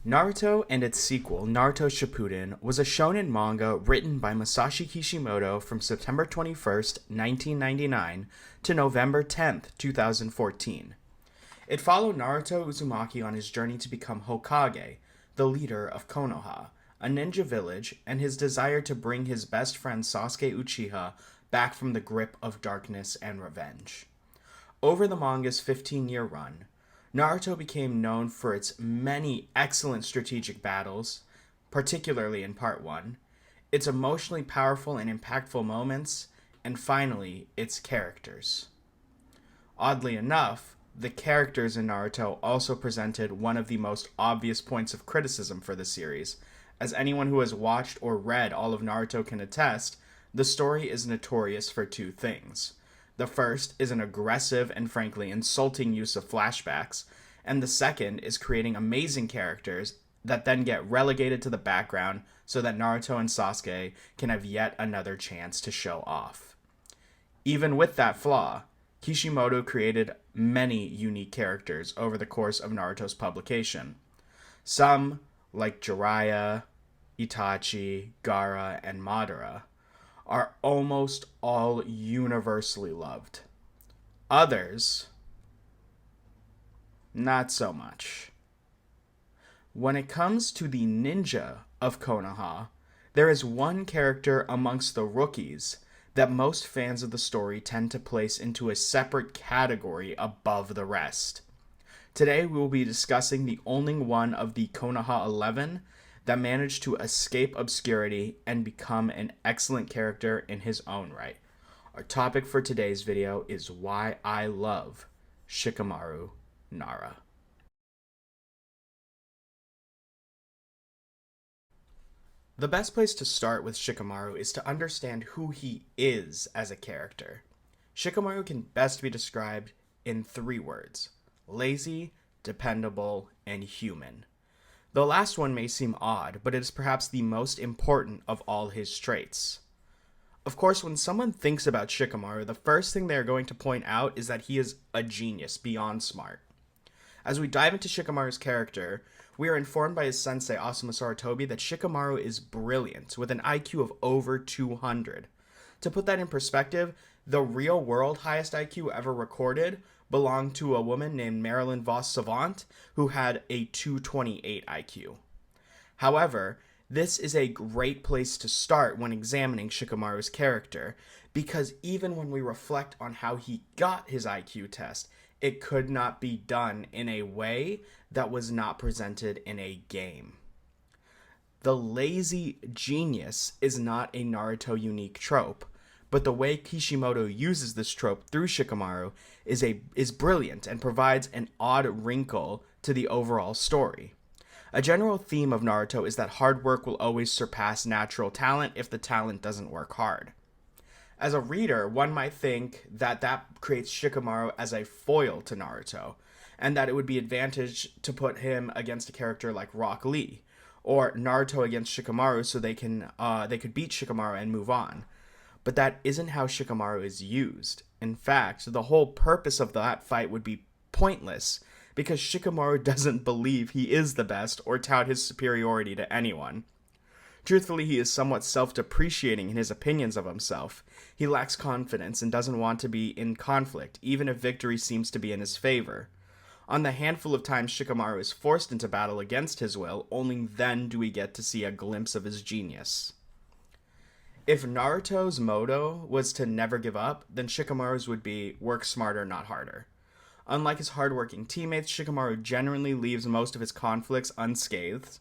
Naruto and its sequel, Naruto Shippuden, was a shonen manga written by Masashi Kishimoto from September 21st, 1999 to November 10th, 2014. It followed Naruto Uzumaki on his journey to become Hokage, the leader of Konoha, a ninja village, and his desire to bring his best friend Sasuke Uchiha back from the grip of darkness and revenge. Over the manga's 15-year run, Naruto became known for its many excellent strategic battles, particularly in Part 1, its emotionally powerful and impactful moments, and finally, its characters. Oddly enough, the characters in Naruto also presented one of the most obvious points of criticism for the series. As anyone who has watched or read all of Naruto can attest, the story is notorious for two things. The first is an aggressive and frankly insulting use of flashbacks, and the second is creating amazing characters that then get relegated to the background so that Naruto and Sasuke can have yet another chance to show off. Even with that flaw, Kishimoto created many unique characters over the course of Naruto's publication. Some, like Jiraiya, Itachi, Gaara, and Madara, are almost all universally loved. Others, not so much. When it comes to the ninja of Konoha, there is one character amongst the rookies that most fans of the story tend to place into a separate category above the rest. Today we will be discussing the only one of the Konoha 11 that managed to escape obscurity and become an excellent character in his own right. Our topic for today's video is why I love Shikamaru Nara. The best place to start with Shikamaru is to understand who he is as a character. Shikamaru can best be described in three words: lazy, dependable, and human. The last one may seem odd, but it is perhaps the most important of all his traits. Of course, when someone thinks about Shikamaru, the first thing they are going to point out is that he is a genius beyond smart. As we dive into Shikamaru's character, we are informed by his sensei Asuma Sarutobi that Shikamaru is brilliant, with an IQ of over 200. To put that in perspective, the real-world highest IQ ever recorded belonged to a woman named Marilyn Vos Savant, who had a 228 IQ. However, this is a great place to start when examining Shikamaru's character, because even when we reflect on how he got his IQ test, it could not be done in a way that was not presented in a game. The lazy genius is not a Naruto unique trope, but the way Kishimoto uses this trope through Shikamaru is brilliant and provides an odd wrinkle to the overall story. A general theme of Naruto is that hard work will always surpass natural talent if the talent doesn't work hard. As a reader, one might think that that creates Shikamaru as a foil to Naruto, and that it would be advantage to put him against a character like Rock Lee, or Naruto against Shikamaru so they could beat Shikamaru and move on. But that isn't how Shikamaru is used. In fact, the whole purpose of that fight would be pointless, because Shikamaru doesn't believe he is the best or tout his superiority to anyone. Truthfully, he is somewhat self-depreciating in his opinions of himself. He lacks confidence and doesn't want to be in conflict, even if victory seems to be in his favor. On the handful of times Shikamaru is forced into battle against his will, only then do we get to see a glimpse of his genius. If Naruto's motto was to never give up, then Shikamaru's would be work smarter, not harder. Unlike his hardworking teammates, Shikamaru generally leaves most of his conflicts unscathed.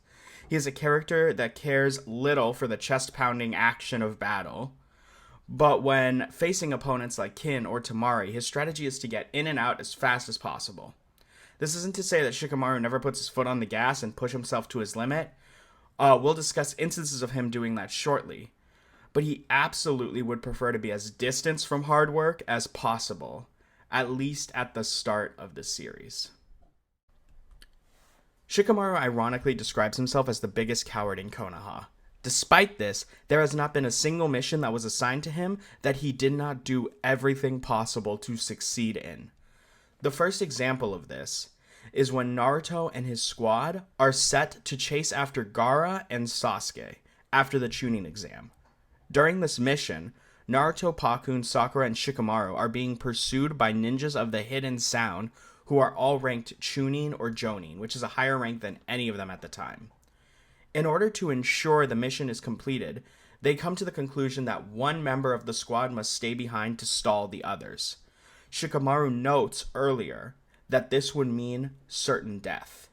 He is a character that cares little for the chest-pounding action of battle. But when facing opponents like Kin or Tamari, his strategy is to get in and out as fast as possible. This isn't to say that Shikamaru never puts his foot on the gas and push himself to his limit. We'll discuss instances of him doing that shortly. But he absolutely would prefer to be as distant from hard work as possible, at least at the start of the series. Shikamaru ironically describes himself as the biggest coward in Konoha. Despite this, there has not been a single mission that was assigned to him that he did not do everything possible to succeed in. The first example of this is when Naruto and his squad are set to chase after Gaara and Sasuke after the Chunin exam. During this mission, Naruto, Pakun, Sakura, and Shikamaru are being pursued by ninjas of the Hidden Sound who are all ranked Chunin or Jonin, which is a higher rank than any of them at the time. In order to ensure the mission is completed, they come to the conclusion that one member of the squad must stay behind to stall the others. Shikamaru notes earlier that this would mean certain death.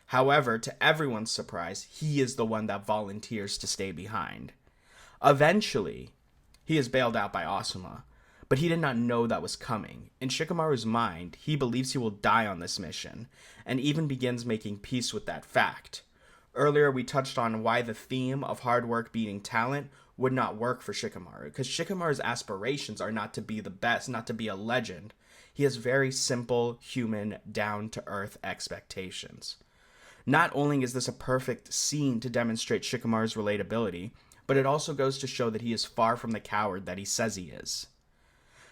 However, to everyone's surprise, he is the one that volunteers to stay behind. Eventually, he is bailed out by Asuma, but he did not know that was coming. In Shikamaru's mind, he believes he will die on this mission, and even begins making peace with that fact. Earlier, we touched on why the theme of hard work beating talent would not work for Shikamaru, because Shikamaru's aspirations are not to be the best, not to be a legend. He has very simple, human, down-to-earth expectations. Not only is this a perfect scene to demonstrate Shikamaru's relatability, but it also goes to show that he is far from the coward that he says he is.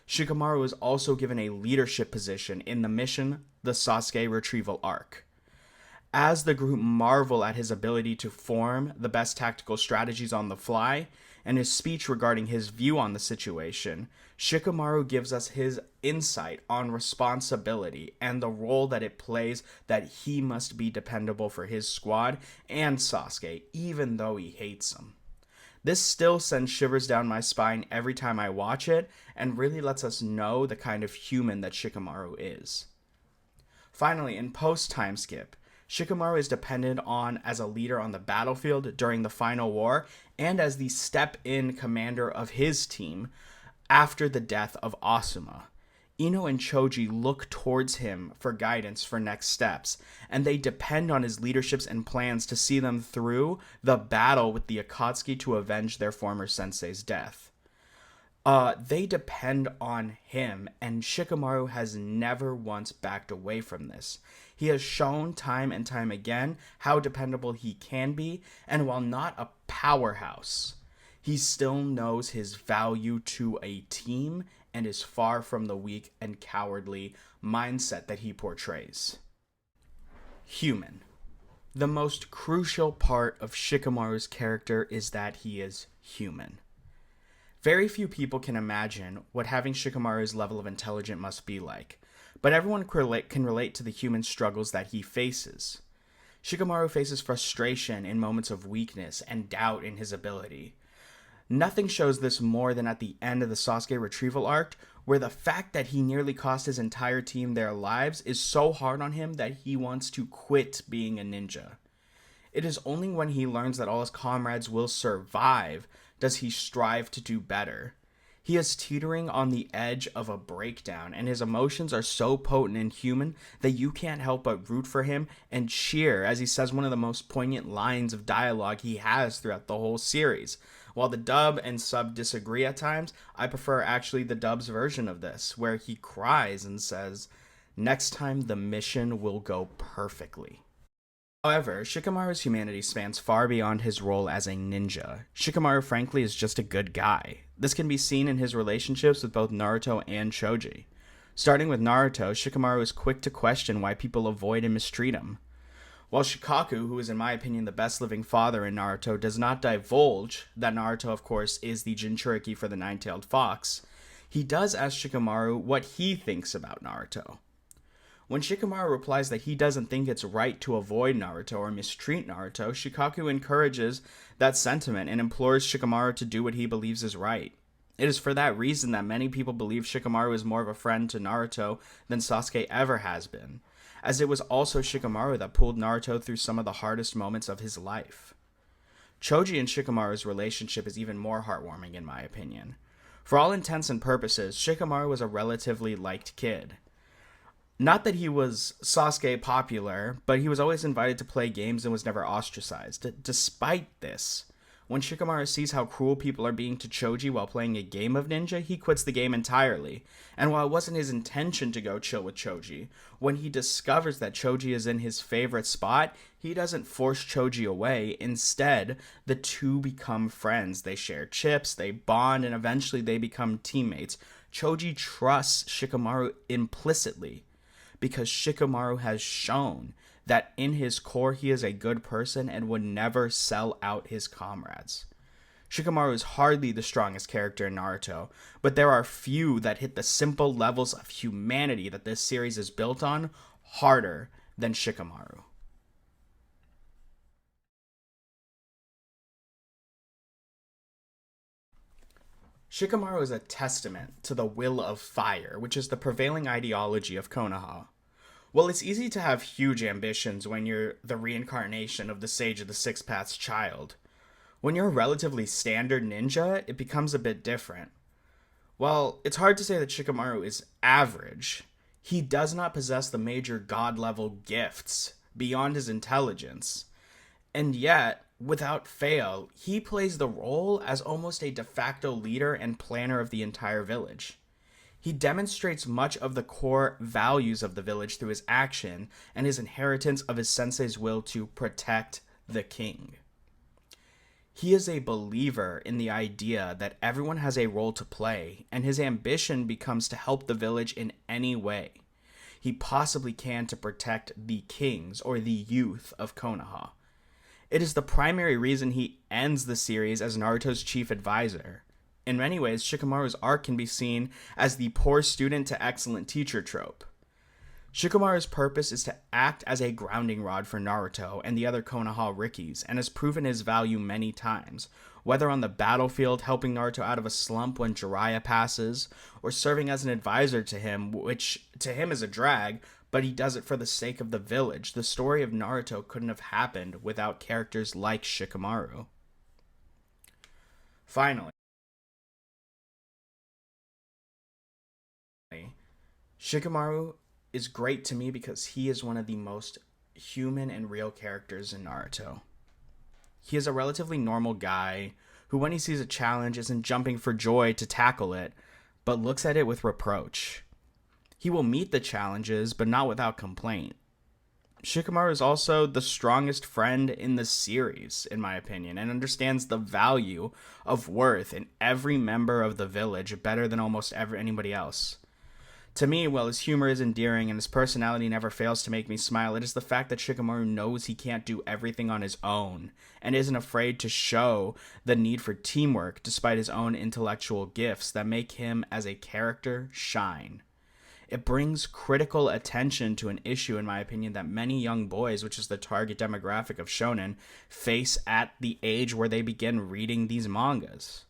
Shikamaru is also given a leadership position in the mission, the Sasuke Retrieval Arc. As the group marvel at his ability to form the best tactical strategies on the fly, and his speech regarding his view on the situation, Shikamaru gives us his insight on responsibility and the role that it plays that he must be dependable for his squad and Sasuke, even though he hates him. This still sends shivers down my spine every time I watch it, and really lets us know the kind of human that Shikamaru is. Finally, in post-time skip, Shikamaru is depended on as a leader on the battlefield during the final war, and as the step-in commander of his team after the death of Asuma. Ino and Choji look towards him for guidance for next steps, and they depend on his leaderships and plans to see them through the battle with the Akatsuki to avenge their former sensei's death. They depend on him, and Shikamaru has never once backed away from this. He has shown time and time again how dependable he can be, and while not a powerhouse, he still knows his value to a team and is far from the weak and cowardly mindset that he portrays. Human. The most crucial part of Shikamaru's character is that he is human. Very few people can imagine what having Shikamaru's level of intelligence must be like, but everyone can relate to the human struggles that he faces. Shikamaru faces frustration in moments of weakness and doubt in his ability. Nothing shows this more than at the end of the Sasuke Retrieval Arc, where the fact that he nearly cost his entire team their lives is so hard on him that he wants to quit being a ninja. It is only when he learns that all his comrades will survive does he strive to do better. He is teetering on the edge of a breakdown, and his emotions are so potent and human that you can't help but root for him and cheer as he says one of the most poignant lines of dialogue he has throughout the whole series. While the dub and sub disagree at times, I prefer actually the dub's version of this, where he cries and says, "Next time the mission will go perfectly." However, Shikamaru's humanity spans far beyond his role as a ninja. Shikamaru, frankly, is just a good guy. This can be seen in his relationships with both Naruto and Choji. Starting with Naruto, Shikamaru is quick to question why people avoid and mistreat him. While Shikaku, who is in my opinion the best living father in Naruto, does not divulge that Naruto, of course, is the Jinchuriki for the Nine-Tailed Fox, he does ask Shikamaru what he thinks about Naruto. When Shikamaru replies that he doesn't think it's right to avoid Naruto or mistreat Naruto, Shikaku encourages that sentiment and implores Shikamaru to do what he believes is right. It is for that reason that many people believe Shikamaru is more of a friend to Naruto than Sasuke ever has been, as it was also Shikamaru that pulled Naruto through some of the hardest moments of his life. Choji and Shikamaru's relationship is even more heartwarming in my opinion. For all intents and purposes, Shikamaru was a relatively liked kid. Not that he was Sasuke popular, but he was always invited to play games and was never ostracized. Despite this, when Shikamaru sees how cruel people are being to Choji while playing a game of ninja, he quits the game entirely. And while it wasn't his intention to go chill with Choji, when he discovers that Choji is in his favorite spot, he doesn't force Choji away. Instead, the two become friends. They share chips, they bond, and eventually they become teammates. Choji trusts Shikamaru implicitly, because Shikamaru has shown that in his core he is a good person and would never sell out his comrades. Shikamaru is hardly the strongest character in Naruto, but there are few that hit the simple levels of humanity that this series is built on harder than Shikamaru. Shikamaru is a testament to the will of fire, which is the prevailing ideology of Konoha. Well, it's easy to have huge ambitions when you're the reincarnation of the Sage of the Six Paths child. When you're a relatively standard ninja, it becomes a bit different. Well, it's hard to say that Shikamaru is average. He does not possess the major god level gifts beyond his intelligence. And yet, without fail, he plays the role as almost a de facto leader and planner of the entire village. He demonstrates much of the core values of the village through his action and his inheritance of his sensei's will to protect the king. He is a believer in the idea that everyone has a role to play, and his ambition becomes to help the village in any way he possibly can to protect the kings or the youth of Konoha. It is the primary reason he ends the series as Naruto's chief advisor. In many ways, Shikamaru's arc can be seen as the poor student to excellent teacher trope. Shikamaru's purpose is to act as a grounding rod for Naruto and the other Konoha Rikis, and has proven his value many times, whether on the battlefield helping Naruto out of a slump when Jiraiya passes, or serving as an advisor to him, which to him is a drag, but he does it for the sake of the village. The story of Naruto couldn't have happened without characters like Shikamaru. Finally, Shikamaru is great to me because he is one of the most human and real characters in Naruto. He is a relatively normal guy who, when he sees a challenge, isn't jumping for joy to tackle it, but looks at it with reproach. He will meet the challenges, but not without complaint. Shikamaru is also the strongest friend in the series, in my opinion, and understands the value of worth in every member of the village better than almost anybody else. To me, while his humor is endearing and his personality never fails to make me smile, it is the fact that Shikamaru knows he can't do everything on his own and isn't afraid to show the need for teamwork despite his own intellectual gifts that make him as a character shine. It brings critical attention to an issue, in my opinion, that many young boys, which is the target demographic of shonen, face at the age where they begin reading these mangas.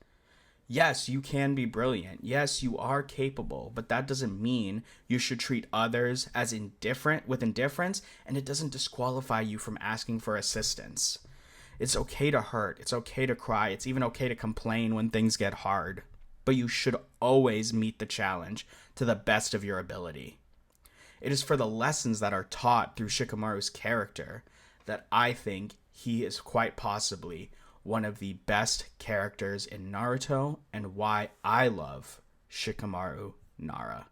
Yes, you can be brilliant. Yes, you are capable, but that doesn't mean you should treat others as indifference, and it doesn't disqualify you from asking for assistance. It's okay to hurt. It's okay to cry. It's even okay to complain when things get hard. But you should always meet the challenge to the best of your ability. It is for the lessons that are taught through Shikamaru's character that I think he is quite possibly one of the best characters in Naruto, and why I love Shikamaru Nara.